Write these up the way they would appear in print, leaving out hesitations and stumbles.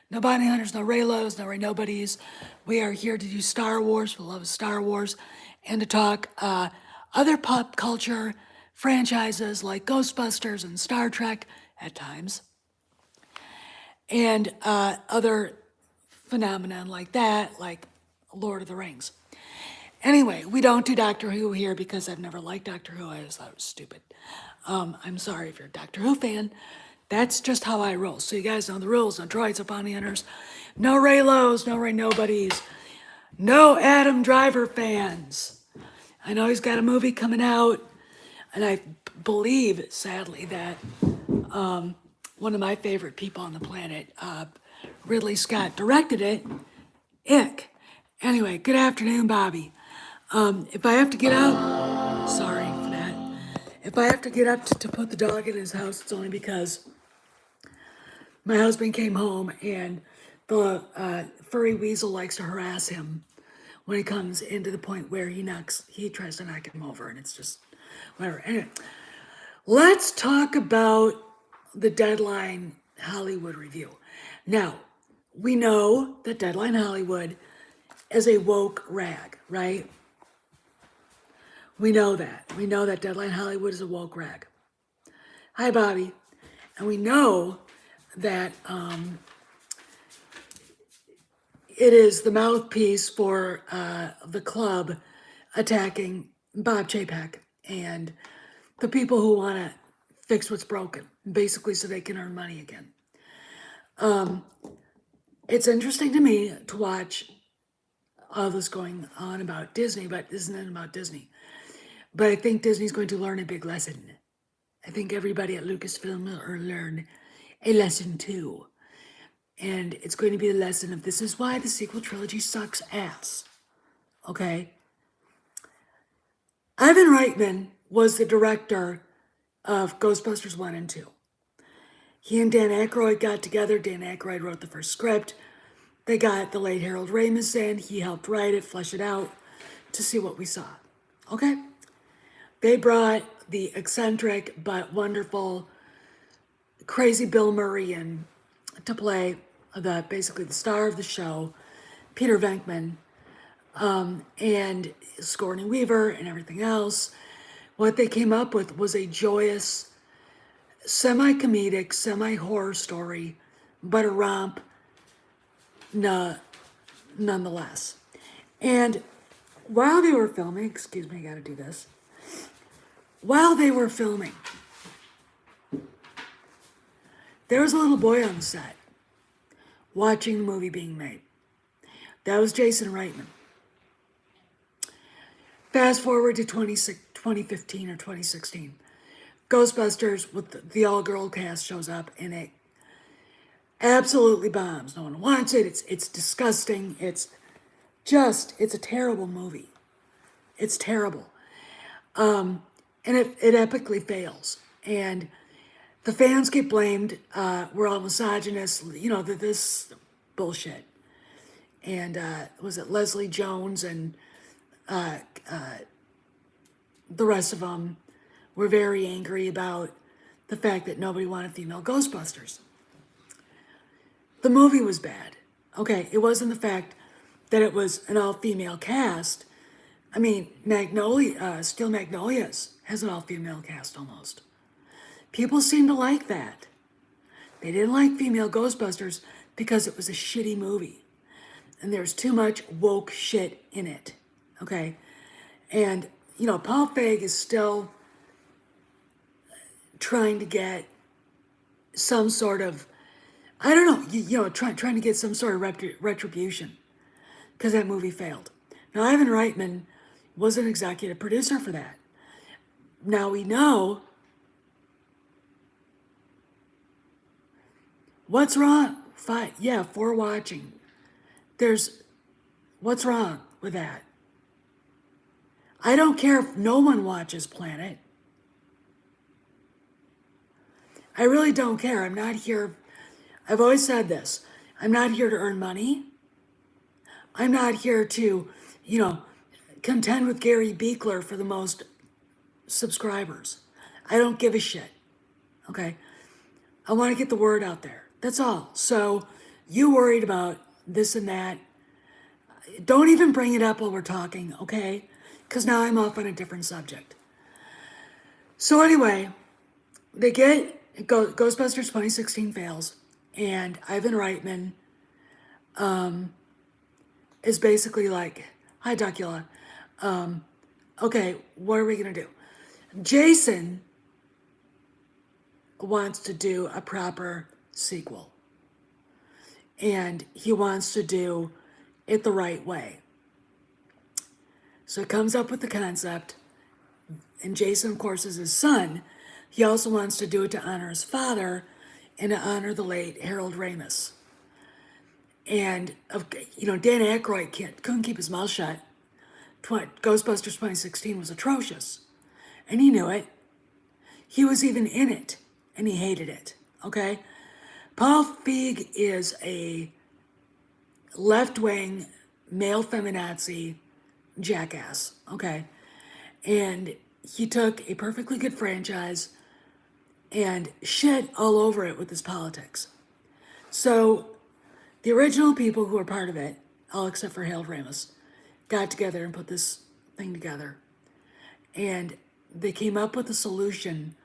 No bounty hunters, no Raylos, no Ray Nobodies. We are here to do Star Wars, for the love of Star Wars, and to talk other pop culture franchises like Ghostbusters and Star Trek at times, and other phenomenon like that, like Lord of the Rings. Anyway, we don't do Doctor Who here because I've never liked Doctor Who. I just thought it was stupid. I'm sorry if you're a Doctor Who fan. That's just how I roll. So you guys know the rules. No droids, no bounty hunters, no Raylos, no Ray Nobodies, no Adam Driver fans. I know he's got a movie coming out, and I believe, sadly, that one of my favorite people on the planet, Ridley Scott, directed it. Ick. Anyway, good afternoon, Bobby. If I have to get up, sorry for that. If I have to get up to put the dog in his house, it's only because my husband came home and the furry weasel likes to harass him when he comes into the point where he tries to knock him over, and it's just whatever. Anyway, let's talk about the Deadline Hollywood review. Now, we know that Deadline Hollywood is a woke rag, right? We know that. We know that Deadline Hollywood is a woke rag. Hi, Bobby. And we know that it is the mouthpiece for the club attacking Bob Chapek and the people who want to fix what's broken, basically so they can earn money again. It's interesting to me to watch all this going on about Disney, but isn't it about Disney? But I think Disney's going to learn a big lesson. I think everybody at Lucasfilm will learn a lesson too. And it's going to be the lesson of this is why the sequel trilogy sucks ass. Okay? Ivan Reitman was the director of Ghostbusters 1 and 2. He and Dan Aykroyd got together. Dan Aykroyd wrote the first script. They got the late Harold Ramis in. He helped write it, flesh it out to see what we saw. Okay? They brought the eccentric but wonderful, crazy Bill Murray in to play basically the star of the show, Peter Venkman, and Sigourney Weaver and everything else. What they came up with was a joyous, semi-comedic, semi-horror story, but a romp nonetheless. And while they were filming, excuse me, I gotta do this. While they were filming, there was a little boy on the set watching the movie being made. That was Jason Reitman. Fast forward to 2015 or 2016. Ghostbusters with the all-girl cast shows up and it absolutely bombs. No one wants it. It's disgusting. It's a terrible movie. It's terrible. And it epically fails. And the fans get blamed. We're all misogynists. You know, this bullshit. And was it Leslie Jones and the rest of them were very angry about the fact that nobody wanted female Ghostbusters. The movie was bad. Okay, it wasn't the fact that it was an all-female cast. I mean, Steel Magnolias has an all-female cast almost. People seem to like that. They didn't like female Ghostbusters because it was a shitty movie. And there's too much woke shit in it. Okay? And, you know, Paul Feig is still trying to get some sort of, I don't know, trying to get some sort of retribution because that movie failed. Now, Ivan Reitman was an executive producer for that. Now we know what's wrong. Fine, yeah, for watching. What's wrong with that? I don't care if no one watches Planet. I really don't care. I'm not here. I've always said this. I'm not here to earn money. I'm not here to, contend with Gary Beekler for the most subscribers. I don't give a shit. Okay? I want to get the word out there. That's all. So You worried about this and that. Don't even bring it up while we're talking, okay? Because now I'm off on a different subject. So anyway, Ghostbusters 2016 fails, and Ivan Reitman is basically like, hi, Duckula. Okay, what are we going to do? Jason wants to do a proper sequel, and he wants to do it the right way. So he comes up with the concept, and Jason, of course, is his son. He also wants to do it to honor his father and to honor the late Harold Ramis. And, Dan Aykroyd couldn't keep his mouth shut. Ghostbusters 2016 was atrocious. And he knew it. He was even in it, and he hated it, okay? Paul Feig is a left-wing, male feminazi jackass, okay? And he took a perfectly good franchise and shit all over it with his politics. So the original people who were part of it, all except for Harold Ramis, got together and put this thing together. And they came up with a solution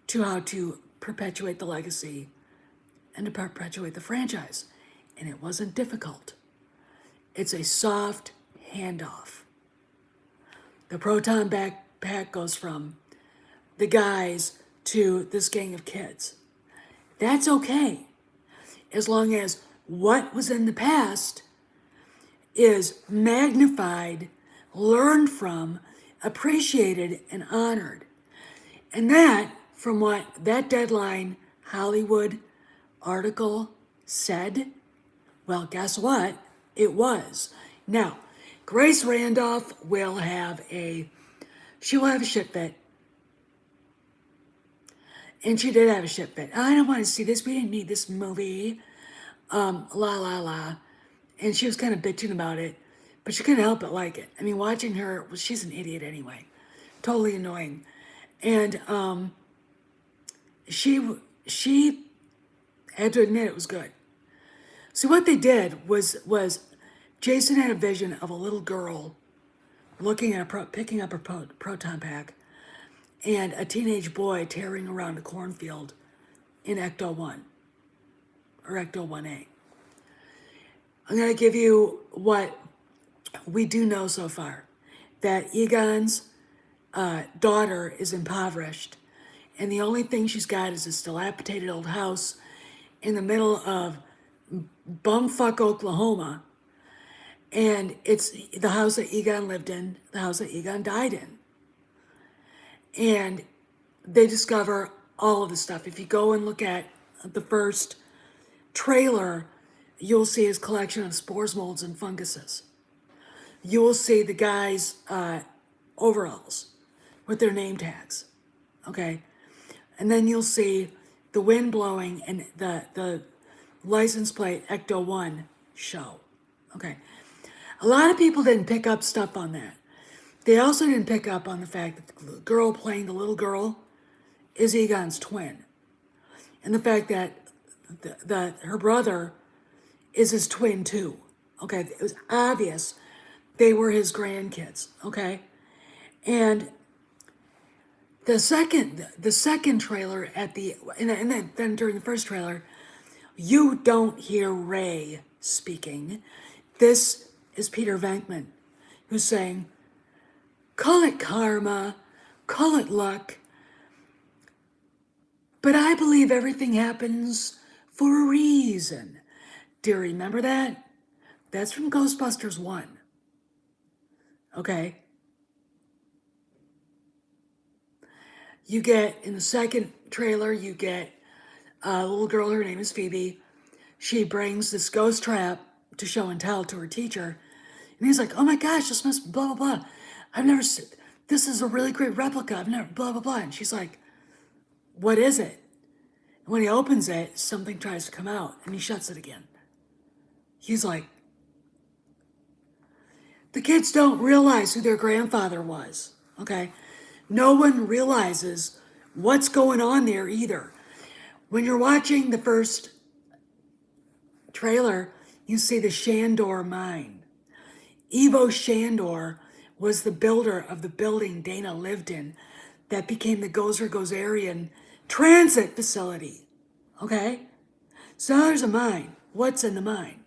to how to perpetuate the legacy and to perpetuate the franchise. And it wasn't difficult. It's a soft handoff. The proton backpack goes from the guys to this gang of kids. That's okay, as long as what was in the past is magnified, learned from, appreciated, and honored. And that, from what that Deadline Hollywood article said, well, guess what? It was. Now, Grace Randolph will have a shit fit. And she did have a shit fit. I don't want to see this. We didn't need this movie. La, la, la. And she was kind of bitching about it. But she couldn't help but like it. I mean, watching her, well, she's an idiot anyway. Totally annoying. And she had to admit it was good. So what they did was Jason had a vision of a little girl looking at picking up her proton pack, and a teenage boy tearing around a cornfield in Ecto 1, or Ecto 1A. I'm going to give you what we do know so far, that Egon's daughter is impoverished, and the only thing she's got is this dilapidated old house in the middle of bumfuck Oklahoma, and it's the house that Egon lived in, the house that Egon died in. And they discover all of the stuff. If you go and look at the first trailer, you'll see his collection of spores, molds, and funguses. You will see the guy's overalls with their name tags, okay? And then you'll see the wind blowing and the license plate Ecto 1 show, okay? A lot of people didn't pick up stuff on that. They also didn't pick up on the fact that the girl playing the little girl is Egon's twin. And the fact that her brother is his twin too. Okay, it was obvious they were his grandkids, okay? And the second trailer and then during the first trailer, you don't hear Ray speaking. This is Peter Venkman, who's saying, call it karma, call it luck, but I believe everything happens for a reason. Do you remember that? That's from Ghostbusters 1. Okay? You get, in the second trailer, you get a little girl, her name is Phoebe. She brings this ghost trap to show and tell to her teacher. And he's like, oh my gosh, this must blah, blah, blah. I've never seen, this is a really great replica. I've never, blah, blah, blah. And she's like, what is it? And when he opens it, something tries to come out and he shuts it again. He's like, the kids don't realize who their grandfather was, okay? No one realizes what's going on there either. When you're watching the first trailer, you see the Shandor mine. Ivo Shandor was the builder of the building Dana lived in that became the Gozer Gozerian transit facility. Okay? So there's a mine. What's in the mine?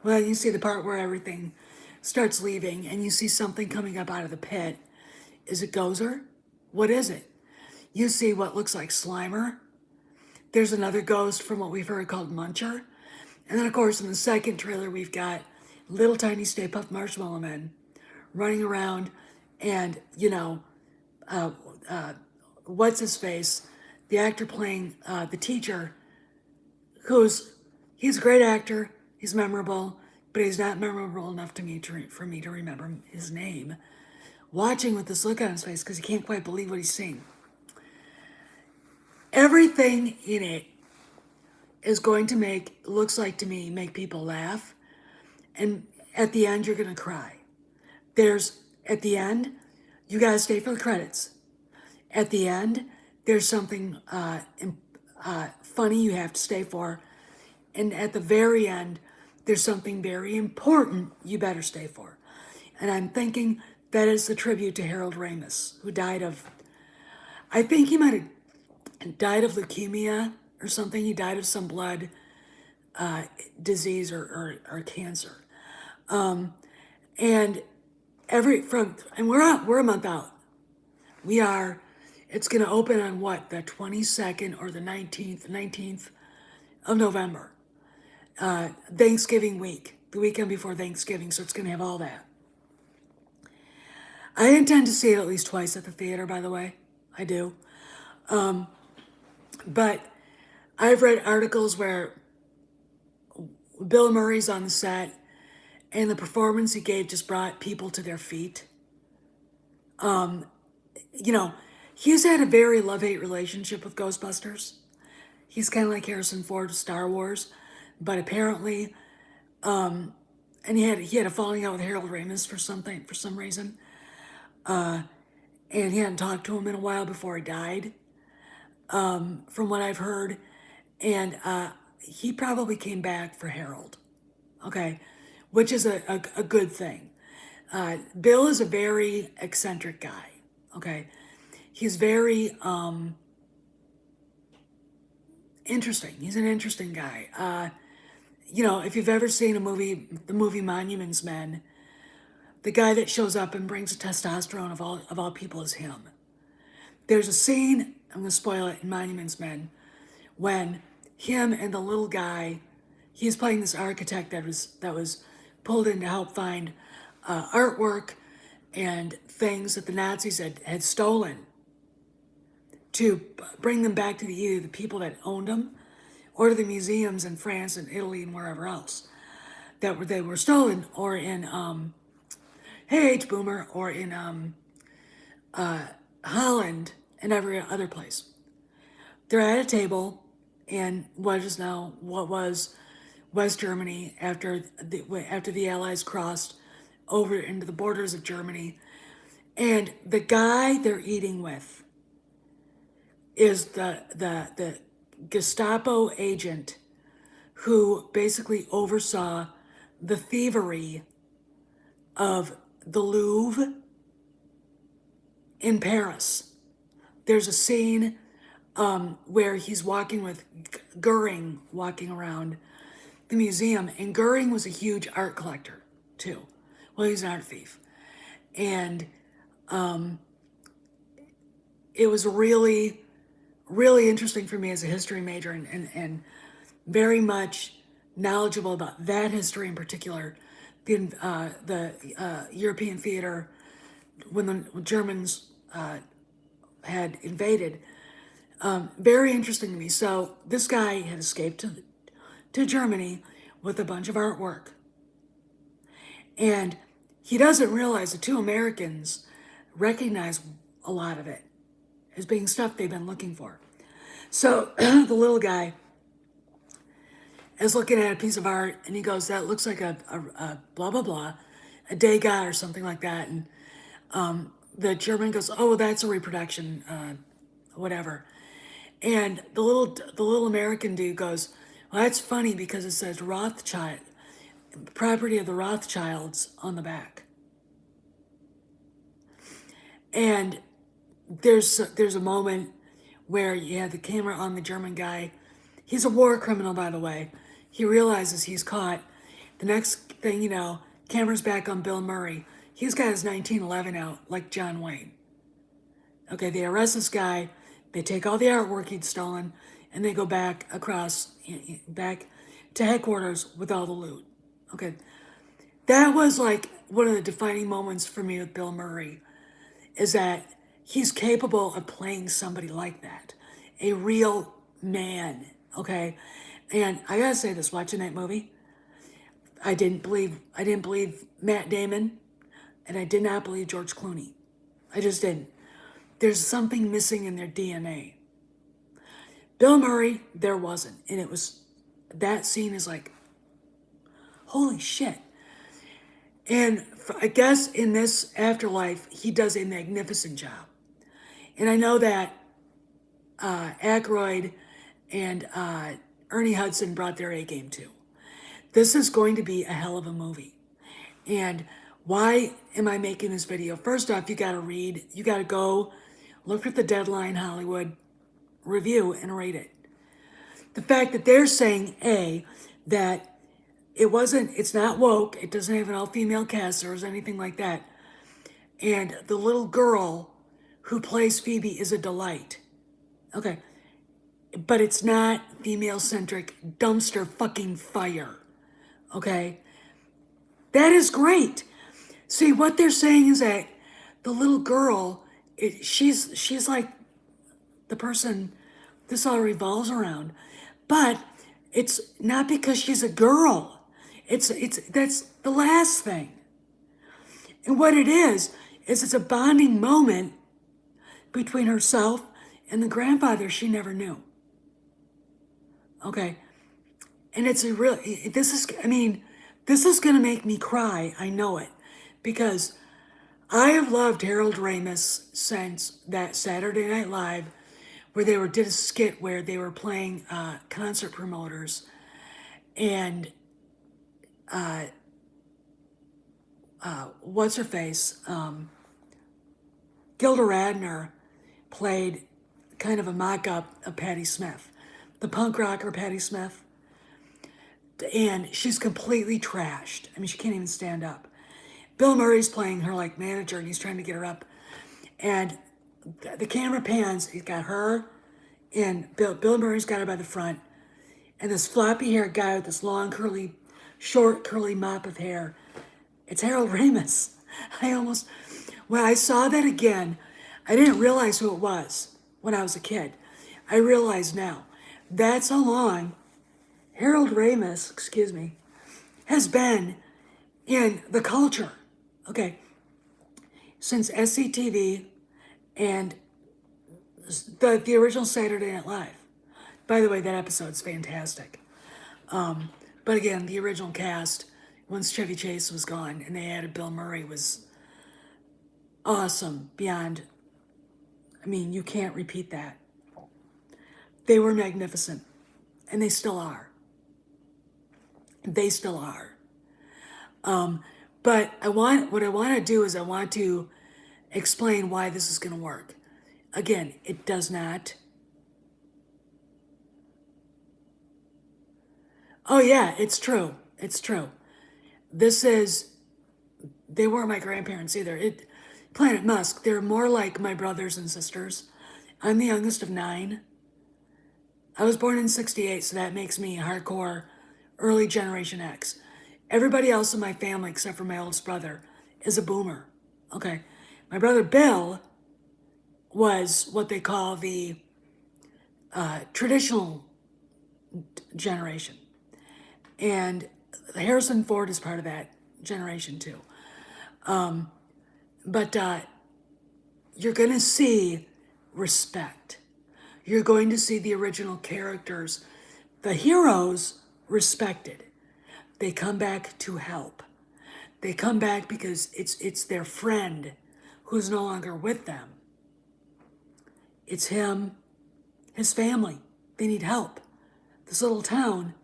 Well, you see the part where everything starts leaving and you see something coming up out of the pit. Is it Gozer? What is it? You see what looks like Slimer. There's another ghost from what we've heard called Muncher. And then, of course, in the second trailer, we've got little tiny Stay Puft Marshmallow Men running around and, what's his face? The actor playing the teacher, he's a great actor, he's memorable, but he's not memorable enough to me for me to remember his name. Watching with this look on his face because he can't quite believe what he's seeing. Everything in it is going to looks like to me, make people laugh. And at the end, you're going to cry. At the end, you got to stay for the credits. At the end, there's something funny you have to stay for. And at the very end, there's something very important you better stay for. And I'm thinking that is the tribute to Harold Ramis, who I think he might have died of leukemia or something. He died of some blood disease or cancer. And we're a month out. It's going to open on what, the 22nd or the 19th of November. Thanksgiving week, the weekend before Thanksgiving, so it's going to have all that. I intend to see it at least twice at the theater, by the way. I do. But I've read articles where Bill Murray's on the set and the performance he gave just brought people to their feet. He's had a very love-hate relationship with Ghostbusters. He's kind of like Harrison Ford with Star Wars, but apparently, and he had a falling out with Harold Ramis for some reason. And he hadn't talked to him in a while before he died, from what I've heard. And he probably came back for Harold, okay, which is a good thing. Bill is a very eccentric guy, okay. He's very interesting. He's an interesting guy. If you've ever seen the movie Monuments Men, the guy that shows up and brings the testosterone of all people is him. There's a scene, I'm going to spoil it, in Monuments Men, when him and the little guy, he's playing this architect that was pulled in to help find artwork and things that the Nazis had stolen to bring them back to either the people that owned them or to the museums in France and Italy and wherever else they were stolen, or in Hey H Boomer, or in Holland and every other place. They're at a table in what was West Germany after the Allies crossed over into the borders of Germany, and the guy they're eating with is the Gestapo agent who basically oversaw the thievery of the Louvre in Paris. There's a scene where he's walking with Goering, walking around the museum, and Goering was a huge art collector too. Well, he's an art thief, and it was really, really interesting for me as a history major, and very much knowledgeable about that history in particular. The European theater when the Germans had invaded. Very interesting to me. So this guy had escaped to Germany with a bunch of artwork. And he doesn't realize the two Americans recognize a lot of it as being stuff they've been looking for. So the little guy is looking at a piece of art and he goes, that looks like a blah, blah, blah, a Degas or something like that. And the German goes, oh, that's a reproduction, whatever. And the little American dude goes, Well, that's funny because it says Rothschild, property of the Rothschilds on the back. And there's a moment where you have the camera on the German guy. He's a war criminal, by the way. He realizes he's caught. The next thing you know, camera's back on Bill Murray. He's got his 1911 out, like John Wayne. Okay, they arrest this guy. They take all the artwork he'd stolen, and they go back to headquarters with all the loot. Okay, that was like one of the defining moments for me with Bill Murray, is that he's capable of playing somebody like that, a real man. Okay, and I gotta say this: watching that movie, I didn't believe Matt Damon, and I did not believe George Clooney. I just didn't. There's something missing in their DNA. Bill Murray, there wasn't, and it was, that scene is like, holy shit. And I guess in this Afterlife, he does a magnificent job. And I know that Aykroyd and Ernie Hudson brought their A game too. This is going to be a hell of a movie. And why am I making this video? First off, you gotta go look at the Deadline Hollywood review and rate it. The fact that they're saying that it's not woke, it doesn't have an all-female cast or anything like that, and the little girl who plays Phoebe is a delight. Okay, but it's not female-centric dumpster fucking fire. Okay, that is great. See, what they're saying is that the little girl, she's like the person this all revolves around, but it's not because she's a girl. That's the last thing. And what it is it's a bonding moment between herself and the grandfather she never knew. Okay, and this is gonna make me cry. I know it, because I have loved Harold Ramis since that Saturday Night Live, where they did a skit where they were playing concert promoters, and what's her face, Gilda Radner played kind of a mock-up of Patti Smith, the punk rocker Patti Smith, and she's completely trashed. I mean, she can't even stand up. Bill Murray's playing her like manager, and he's trying to get her up, and the camera pans. He's got her, and Bill Murray's got her by the front, and this floppy-haired guy with this long, short, curly mop of hair. It's Harold Ramis. When I saw that again, I didn't realize who it was when I was a kid. I realize now. That's how long Harold Ramis, has been in the culture. Okay, since SCTV and the original Saturday Night Live. By the way, that episode's fantastic. But again, the original cast, once Chevy Chase was gone and they added Bill Murray, was awesome beyond, you can't repeat that. They were magnificent, and they still are. They still are. But what I want to do is I want to explain why this is going to work. Again, it does not. Oh yeah, it's true. It's true. They weren't my grandparents either. Planet Musk, they're more like my brothers and sisters. I'm the youngest of 9. I was born in 68, so that makes me hardcore early Generation X. Everybody else in my family, except for my oldest brother, is a boomer. Okay. My brother Bill was what they call the traditional generation. And Harrison Ford is part of that generation too. But you're going to see respect. You're going to see the original characters, the heroes, respected. They come back to help. They come back because it's their friend who's no longer with them. It's him, his family. They need help. This little town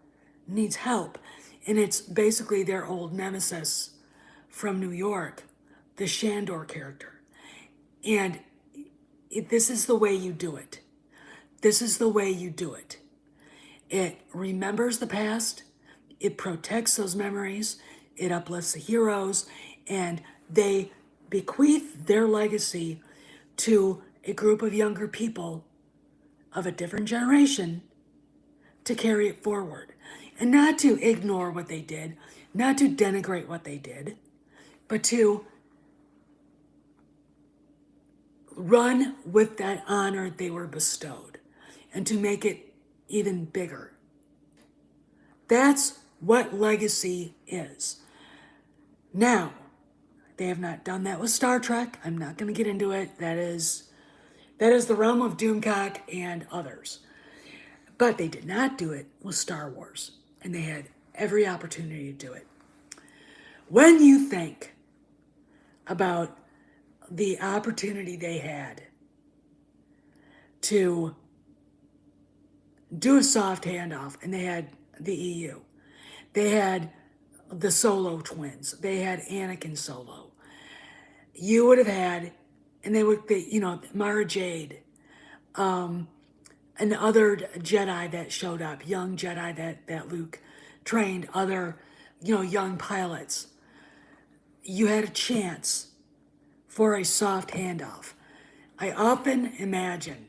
needs help. And it's basically their old nemesis from New York, the Shandor character. And this is the way you do it. This is the way you do it. It remembers the past, it protects those memories, it uplifts the heroes, and they bequeath their legacy to a group of younger people of a different generation to carry it forward. And not to ignore what they did, not to denigrate what they did, but to run with that honor they were bestowed and to make it even bigger. That's what legacy is. Now, they have not done that with Star Trek. I'm not going to get into it. That is the realm of Doomcock and others. But they did not do it with Star Wars, and they had every opportunity to do it. When you think about the opportunity they had to do a soft handoff, and they had the EU, they had the Solo twins, they had Anakin Solo. You would have had, and Mara Jade, and other Jedi that showed up, young Jedi that Luke trained, other, young pilots. You had a chance for a soft handoff. I often imagine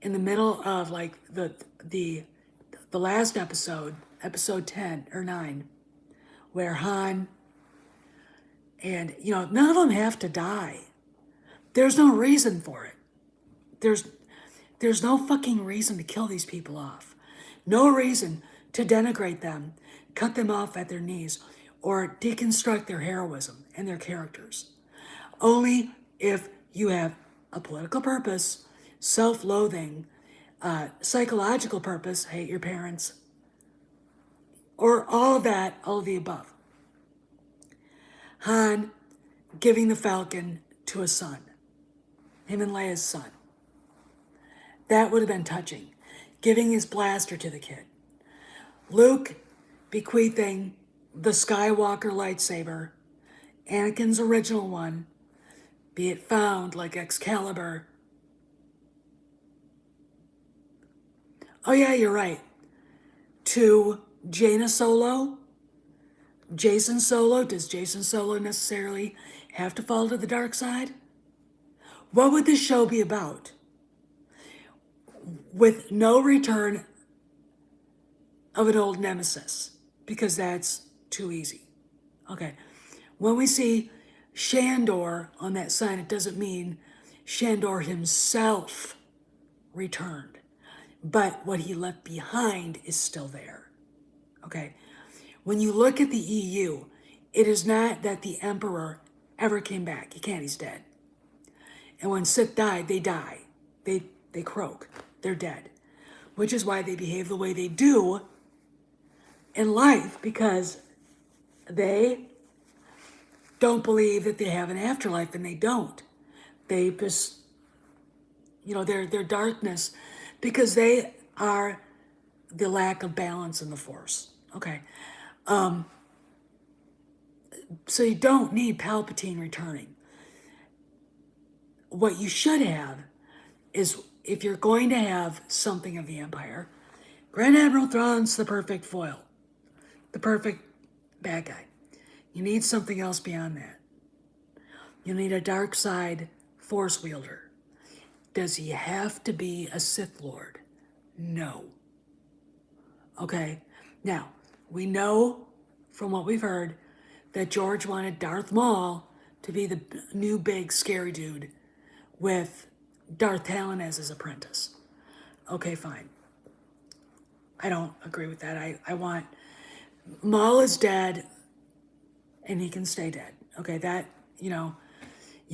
in the middle of like the last episode 10 or 9, where Han and none of them have to die. There's no reason for it. There's no fucking reason to kill these people off. No reason to denigrate them, cut them off at their knees, or deconstruct their heroism and their characters. Only if you have a political purpose, self-loathing, psychological purpose, hate your parents, or all of that, all of the above. Han giving the Falcon to a son, him and Leia's son. That would have been touching. Giving his blaster to the kid. Luke bequeathing the Skywalker lightsaber, Anakin's original one, be it found like Excalibur. Oh yeah, you're right. To Jaina Solo, Jason Solo. Does Jason Solo necessarily have to fall to the dark side? What would this show be about? With no return of an old nemesis, because that's too easy. Okay. When we see Shandor on that sign, it doesn't mean Shandor himself returned, but what he left behind is still there. Okay. When you look at the EU, it is not that the Emperor ever came back. He can't, he's dead. And when Sith died, they die. They croak. They're dead. Which is why they behave the way they do in life, because they don't believe that they have an afterlife, and they don't. They just, their darkness, because they are the lack of balance in the Force. Okay. So you don't need Palpatine returning. What you should have is, if you're going to have something of the Empire, Grand Admiral Thrawn's the perfect foil, the perfect bad guy. You need something else beyond that. You need a dark side Force wielder. Does he have to be a Sith Lord? No. Okay. Now, we know from what we've heard that George wanted Darth Maul to be the new big scary dude with Darth Talon as his apprentice. Okay, fine. I don't agree with that. I want... Maul is dead, and he can stay dead. Okay, that, you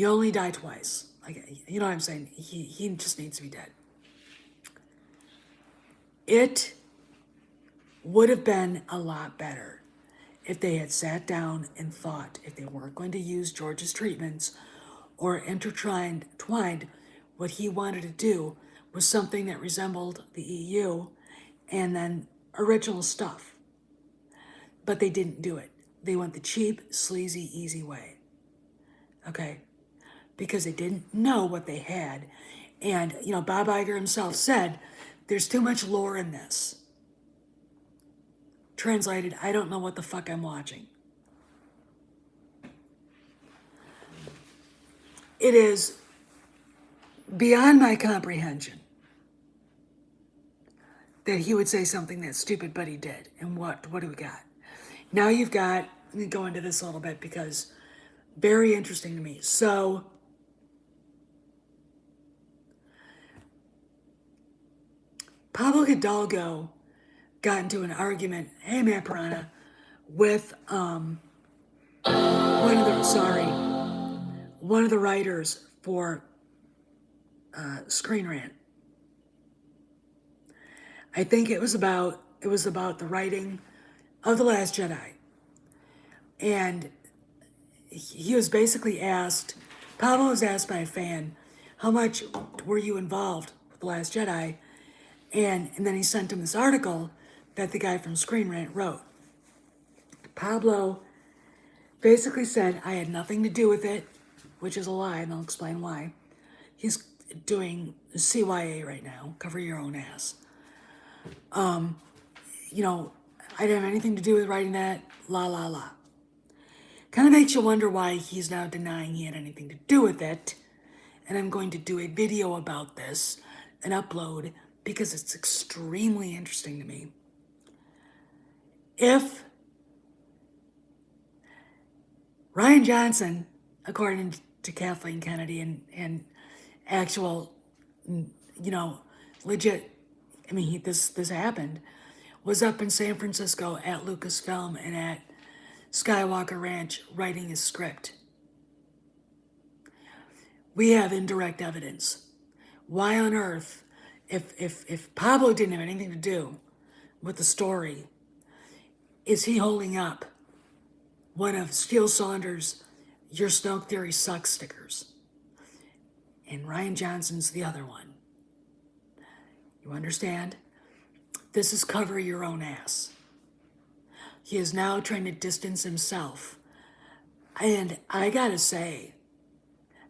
only die twice. You know what I'm saying? He just needs to be dead. It would have been a lot better if they had sat down and thought, if they weren't going to use George's treatments or intertwined what he wanted to do was something that resembled the EU, and then original stuff. But they didn't do it. They went the cheap, sleazy, easy way. Okay? Because they didn't know what they had. And, Bob Iger himself said, there's too much lore in this. Translated, I don't know what the fuck I'm watching. It is beyond my comprehension that he would say something that stupid, but he did. And what do we got? Now you've got, let me go into this a little bit because very interesting to me. So, Pablo Hidalgo got into an argument, hey Matt Piranha, with one of the writers for Screen Rant. I think it was about the writing of The Last Jedi. And he was basically asked, Pablo was asked by a fan, how much were you involved with The Last Jedi? And then he sent him this article that the guy from Screen Rant wrote. Pablo basically said, I had nothing to do with it, which is a lie, and I'll explain why. He's doing CYA right now, cover your own ass. I didn't have anything to do with writing that, la la la. Kind of makes you wonder why he's now denying he had anything to do with it. And I'm going to do a video about this and upload because it's extremely interesting to me. If Ryan Johnson, according to Kathleen Kennedy and actual, legit, this happened, was up in San Francisco at Lucasfilm and at Skywalker Ranch writing his script. We have indirect evidence. Why on earth, if Pablo didn't have anything to do with the story, is he holding up one of Steele Saunders' Your Snoke Theory Sucks stickers? And Ryan Johnson's the other one. You understand? This is cover your own ass. He is now trying to distance himself. And I gotta say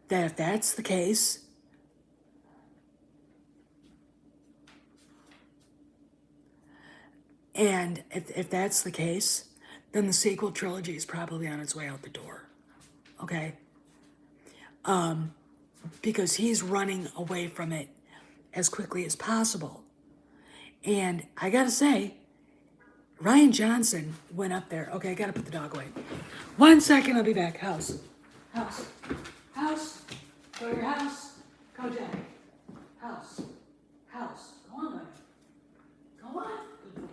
that if that's the case, and if that's the case, then the sequel trilogy is probably on its way out the door. Okay? Because he's running away from it as quickly as possible. And I gotta say, Ryan Johnson went up there. Okay, I gotta put the dog away. 1 second, I'll be back. House. Go to your house. Go, Jack. House. Go on, buddy. Go on. Good boy.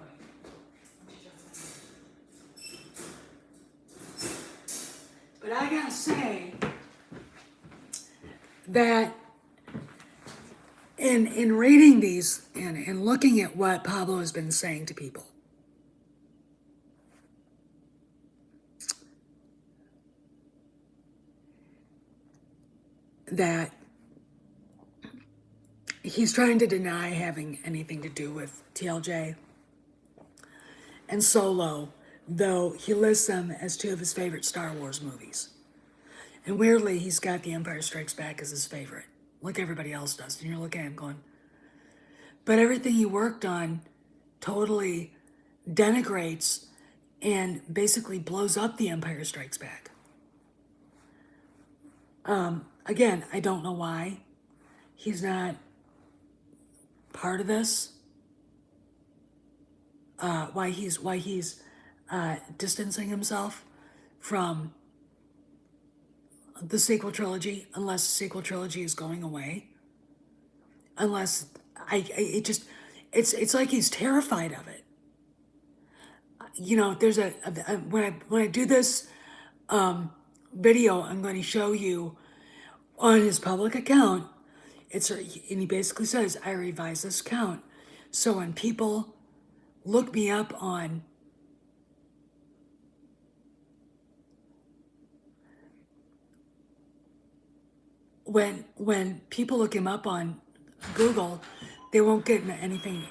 But I gotta say that in reading these and looking at what Pablo has been saying to people, that he's trying to deny having anything to do with TLJ and Solo, though he lists them as two of his favorite Star Wars movies. And weirdly, he's got The Empire Strikes Back as his favorite, like everybody else does. And you're looking at him going, but everything he worked on totally denigrates and basically blows up The Empire Strikes Back. Again, I don't know why he's not part of this. Why he's distancing himself from the sequel trilogy, unless the sequel trilogy is going away. Unless it's like he's terrified of it. There's when I do this video, I'm going to show you on his public account. And he basically says, I revised this account. So when people look me up on when people look him up on Google, they won't get anything.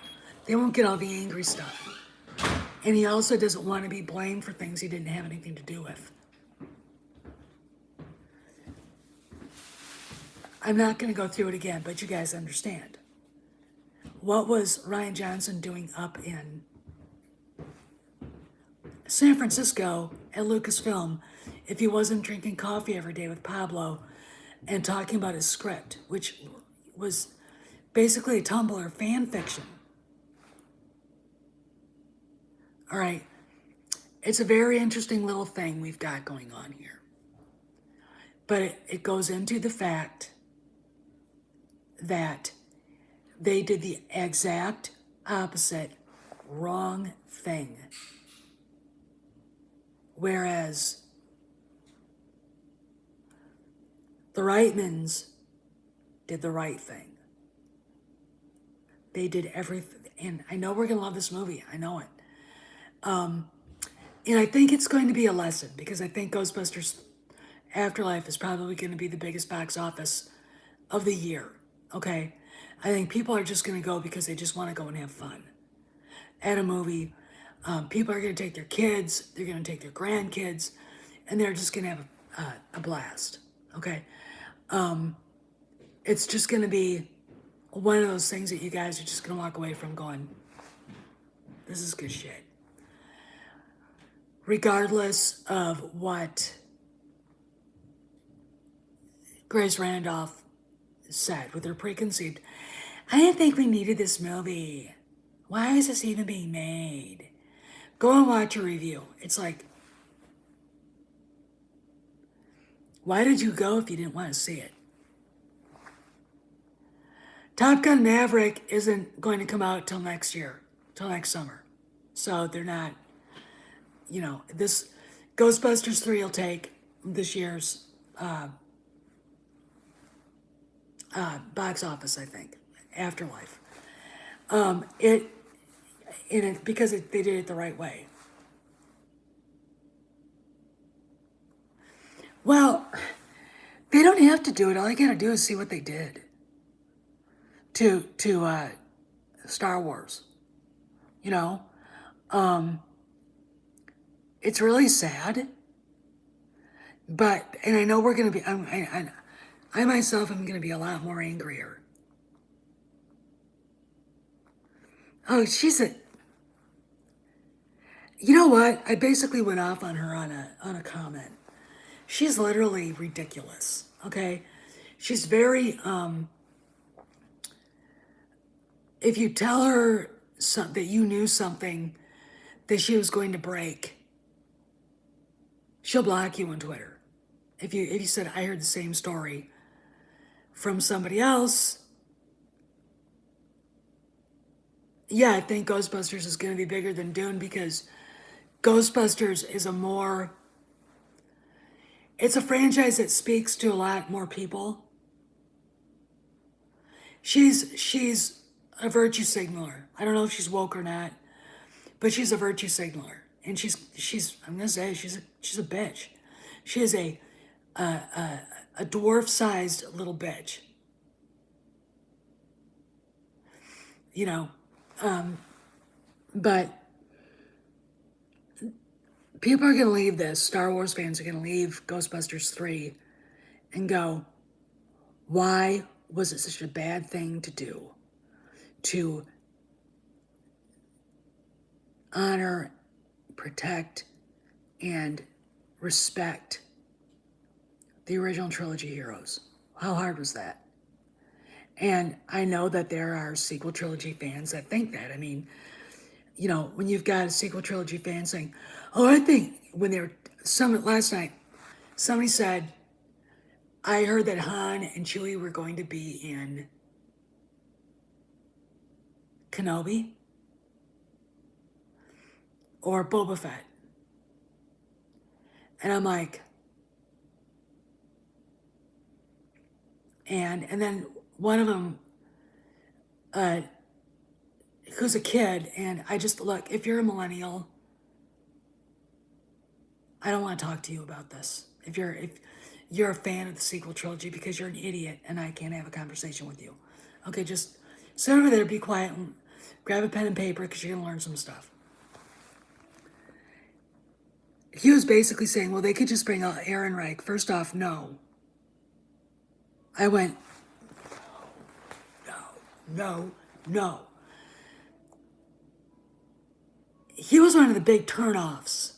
They won't get all the angry stuff. And he also doesn't want to be blamed for things he didn't have anything to do with. I'm not going to go through it again, but you guys understand. What was Rian Johnson doing up in San Francisco at Lucasfilm if he wasn't drinking coffee every day with Pablo and talking about his script, which was basically a Tumblr fan fiction? All right. It's a very interesting little thing we've got going on here. But it goes into the fact that they did the exact opposite wrong thing. Whereas the Reitmans did the right thing. They did everything. And I know we're going to love this movie. I know it. And I think it's going to be a lesson because I think Ghostbusters Afterlife is probably going to be the biggest box office of the year. Okay? I think people are just going to go because they just want to go and have fun at a movie. People are going to take their kids, they're going to take their grandkids, and they're just going to have a blast. Okay? It's just going to be one of those things that you guys are just going to walk away from going, this is good shit. Regardless of what Grace Randolph said with her preconceived, I didn't think we needed this movie. Why is this even being made? Go and watch a review. It's like, why did you go if you didn't want to see it? Top Gun Maverick isn't going to come out till next year, till next summer. So they're not, this Ghostbusters 3 will take this year's box office, I think. Afterlife. Because they did it the right way. Well, they don't have to do it. All you gotta do is see what they did to Star Wars. It's really sad. But, and I know we're gonna be, I myself am gonna be a lot more angrier. Oh, you know what? I basically went off on her on a comment. She's literally ridiculous, okay? She's very, if you tell her that you knew something that she was going to break, she'll block you on Twitter. If you said, I heard the same story from somebody else, yeah, I think Ghostbusters is going to be bigger than Dune because Ghostbusters is it's a franchise that speaks to a lot more people. She's a virtue signaler. I don't know if she's woke or not, but she's a virtue signaler. And she's I'm gonna say she's a bitch. She is a dwarf-sized little bitch. But people are going to leave this. Star Wars fans are going to leave Ghostbusters 3 and go, why was it such a bad thing to do to honor, protect, and respect the original trilogy heroes? How hard was that? And I know that there are sequel trilogy fans that think that. I mean, when you've got a sequel trilogy fan saying, oh, I think last night, somebody said, I heard that Han and Chewie were going to be in Kenobi or Boba Fett. And I'm like, and then one of them, who's a kid, and I just, look, if you're a millennial, I don't want to talk to you about this. If you're a fan of the sequel trilogy because you're an idiot and I can't have a conversation with you. Okay, just sit over there, be quiet, and grab a pen and paper because you're going to learn some stuff. he was basically saying, well, they could just bring out Aaron Reich. First off, no. I went, no, no. He was one of the big turnoffs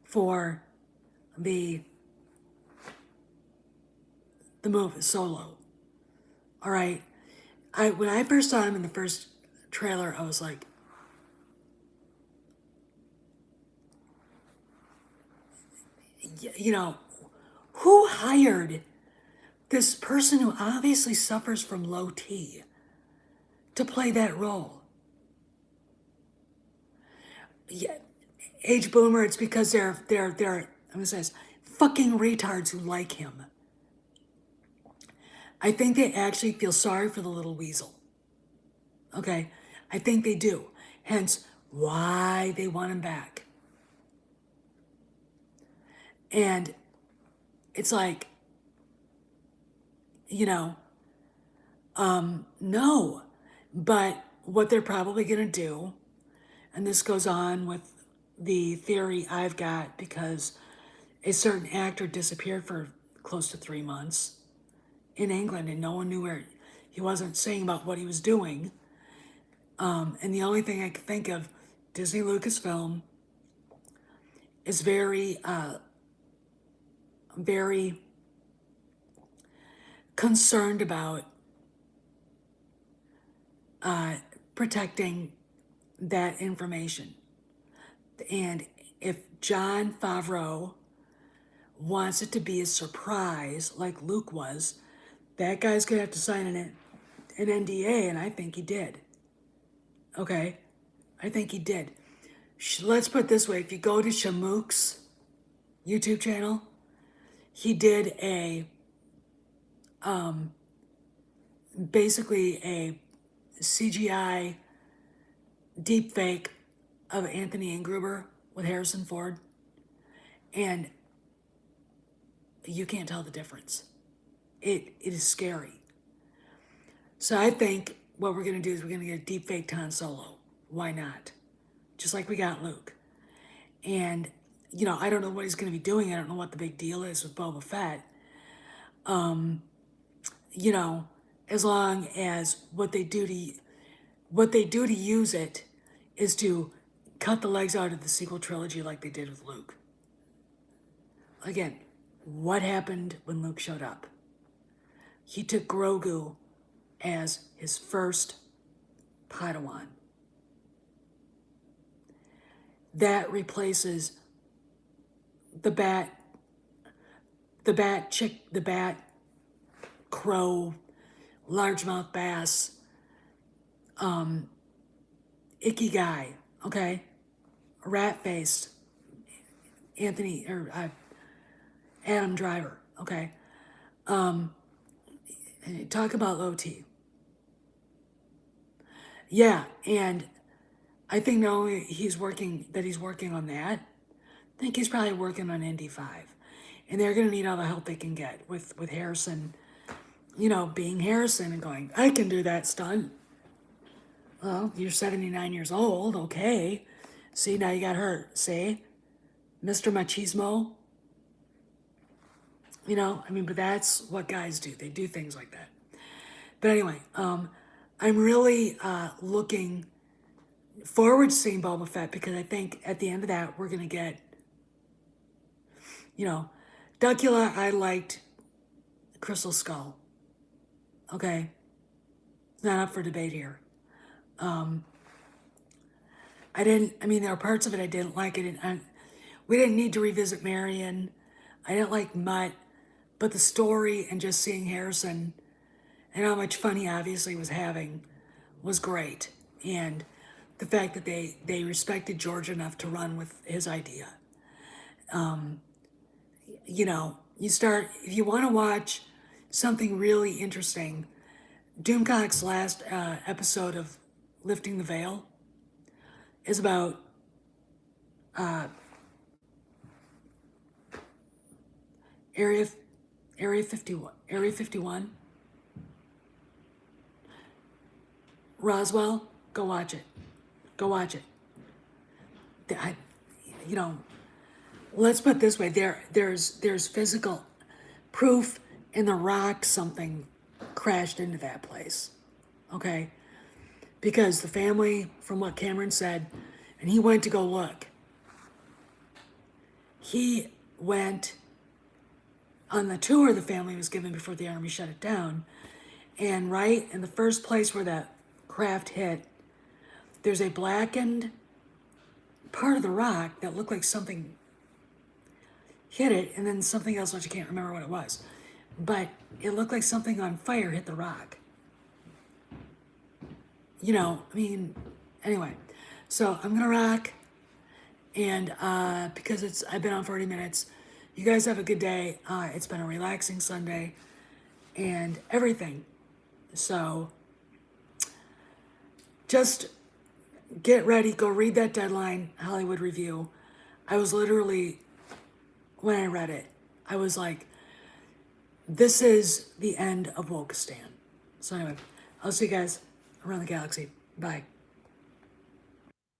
for the movie Solo. All right. When I first saw him in the first trailer, I was like, you know, who hired this person who obviously suffers from low T to play that role? Yeah, age boomer. It's because they're I'm gonna say this, fucking retards who like him. I think they actually feel sorry for the little weasel. Okay, I think they do. Hence why they want him back. And it's like, you know, no. But what they're probably going to do, and this goes on with the theory I've got because a certain actor disappeared for close to 3 months in England and no one knew where he wasn't saying about what he was doing. And the only thing I could think of, Disney Lucasfilm is very concerned about protecting that information. And if Jon Favreau wants it to be a surprise like Luke was, that guy's gonna have to sign an NDA, and I think he did. Okay? I think he did. Let's put it this way, if you go to Shamook's YouTube channel, he did a basically a CGI deepfake of Anthony Ingruber with Harrison Ford, and you can't tell the difference. It is scary. So I think what we're gonna do is we're gonna get a deepfake Han Solo. Why not? Just like we got Luke. And you know, I don't know what he's gonna be doing. I don't know what the big deal is with Boba Fett. You know, as long as what they do to use it is to cut the legs out of the sequel trilogy like they did with Luke. Again, what happened when Luke showed up? He took Grogu as his first Padawan. That replaces the bat crow, largemouth bass, icky guy, okay? Rat-faced Adam Driver, okay? And talk about low T. Yeah, and I think not only he's working on that, I think he's probably working on ND5. And they're gonna need all the help they can get with Harrison, you know, being Harrison and going, I can do that stunt. Well, you're 79 years old, okay. See, now you got hurt. See? Mr. Machismo. You know, I mean, but that's what guys do. They do things like that. But anyway, I'm really looking forward to seeing Boba Fett because I think at the end of that, we're going to get, you know, Duckula, I liked Crystal Skull. Okay? Not up for debate here. There were parts of it I didn't like. We didn't need to revisit Marion. I didn't like Mutt, but the story and just seeing Harrison and how much fun he obviously was having was great. And the fact that they respected George enough to run with his idea. You know, if you want to watch something really interesting, Doomcock's last episode of Lifting the Veil is about Area 51. Roswell, go watch it. Go watch it. I, you know, let's put it this way: there's physical proof in the rock something crashed into that place. Okay, because the family, from what Cameron said, and he went to go look. He went on the tour the family was given before the army shut it down, and right in the first place where that craft hit, there's a blackened part of the rock that looked like something hit it, and then something else which I can't remember what it was. But it looked like something on fire hit the rock. You know, I mean, anyway. So I'm gonna rock, and because I've been on 40 minutes. You guys have a good day. It's been a relaxing Sunday, and everything. So just get ready. Go read that Deadline Hollywood review. I was literally, when I read it, I was like, this is the end of Wokistan. So anyway, I'll see you guys around the galaxy. Bye.